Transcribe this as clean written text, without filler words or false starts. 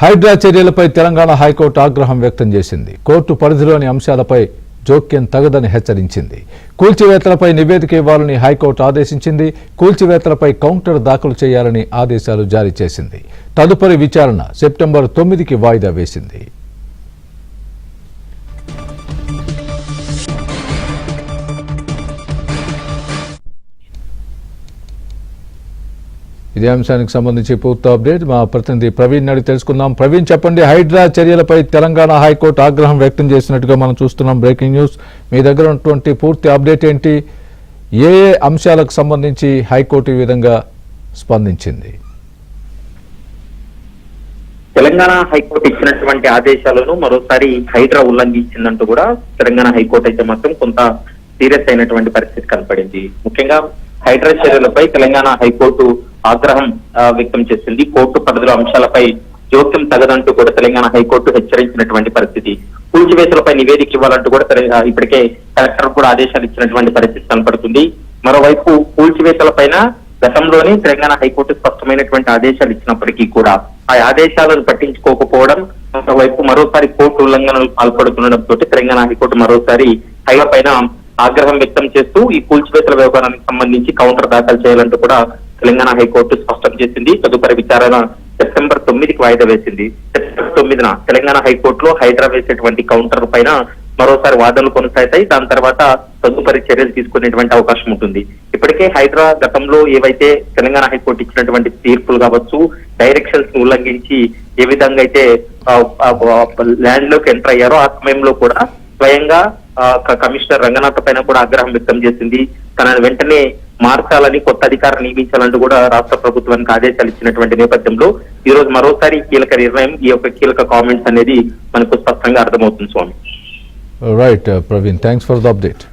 హైడ్రా చర్యలపై తెలంగాణ హైకోర్టు ఆగ్రహం వ్యక్తం చేసింది. కోర్టు పరిధిలోని అంశాలపై జోక్యం తగదని హెచ్చరించింది. కూల్చివేతలపై నివేదిక ఇవ్వాలని హైకోర్టు ఆదేశించింది. కూల్చివేతలపై కౌంటర్ దాఖలు చేయాలని ఆదేశాలు జారీ చేసింది. తదుపరి విచారణ సెప్టెంబర్ 9కి వాయిదా వేసింది. ఇదే అంశానికి సంబంధించి పూర్తి అప్డేట్ మా ప్రతినిధి ప్రవీణ్ అడిగి తెలుసుకుందాం. ప్రవీణ్, చెప్పండి, హైడ్రా చర్యలపై తెలంగాణ హైకోర్టు ఆగ్రహం వ్యక్తం చేసినట్టుగా మనం చూస్తున్నాం. బ్రేకింగ్ న్యూస్, మీ దగ్గర ఉన్నటువంటి పూర్తి అప్డేట్ ఏంటి? ఏ అంశాలకు సంబంధించి హైకోర్టు ఈ విధంగా స్పందించింది? తెలంగాణ హైకోర్టు ఇచ్చినటువంటి ఆదేశాలను మరోసారి హైడ్రా ఉల్లంఘించిందంటూ కూడా తెలంగాణ హైకోర్టు అయితే మాత్రం కొంత సీరియస్ అయినటువంటి పరిస్థితి కనపడింది. ముఖ్యంగా హైడ్రా చర్యలపై తెలంగాణ హైకోర్టు ఆగ్రహం వ్యక్తం చేసింది. కోర్టు పరిధిలో అంశాలపై జోక్యం తగదంటూ కూడా తెలంగాణ హైకోర్టు హెచ్చరించినటువంటి పరిస్థితి. కూల్చివేతలపై నివేదిక ఇవ్వాలంటూ కూడా ఇప్పటికే కలెక్టర్ కూడా ఆదేశాలు ఇచ్చినటువంటి పరిస్థితి కనపడుతుంది. మరోవైపు కూల్చివేతలపైన గతంలోనే తెలంగాణ హైకోర్టు స్పష్టమైనటువంటి ఆదేశాలు ఇచ్చినప్పటికీ కూడా ఆ ఆదేశాలను పట్టించుకోకపోవడం, మరోసారి కోర్టు ఉల్లంఘనలు పాల్పడుతుండడంతో తెలంగాణ హైకోర్టు మరోసారి హైడ్రా పైన ఆగ్రహం వ్యక్తం చేస్తూ ఈ కూల్చివేతల వ్యవహారానికి సంబంధించి కౌంటర్ దాఖలు చేయాలంటూ కూడా తెలంగాణ హైకోర్టు స్పష్టం చేసింది. తదుపరి విచారణ సెప్టెంబర్ 9కి వాయిదా వేసింది. సెప్టెంబర్ 9న తెలంగాణ హైకోర్టులో హైడ్రా వేసేటువంటి కౌంటర్ పైన మరోసారి వాదనలు కొనసాగుతాయి. దాని తర్వాత తదుపరి చర్యలు తీసుకునేటువంటి అవకాశం ఉంటుంది. ఇప్పటికే హైడ్రా గతంలో ఏవైతే తెలంగాణ హైకోర్టు ఇచ్చినటువంటి తీర్పులు కావచ్చు, డైరెక్షన్స్ ఉల్లంఘించి ఏ విధంగా అయితే ల్యాండ్ లోకి ఎంటర్ అయ్యారో ఆ సమయంలో కూడా స్వయంగా కమిషనర్ రంగనాథ్ పైన కూడా ఆగ్రహం వ్యక్తం చేసింది. తనని వెంటనే మార్చాలని, కొత్త అధికారులు నియమించాలంటూ కూడా రాష్ట్ర ప్రభుత్వానికి ఆదేశాలు ఇచ్చినటువంటి నేపథ్యంలో ఈ రోజు మరోసారి కీలక నిర్ణయం, ఈ యొక్క కీలక కామెంట్స్ అనేది మనకు స్పష్టంగా అర్థమవుతుంది. స్వామి right Praveen, thanks for the update.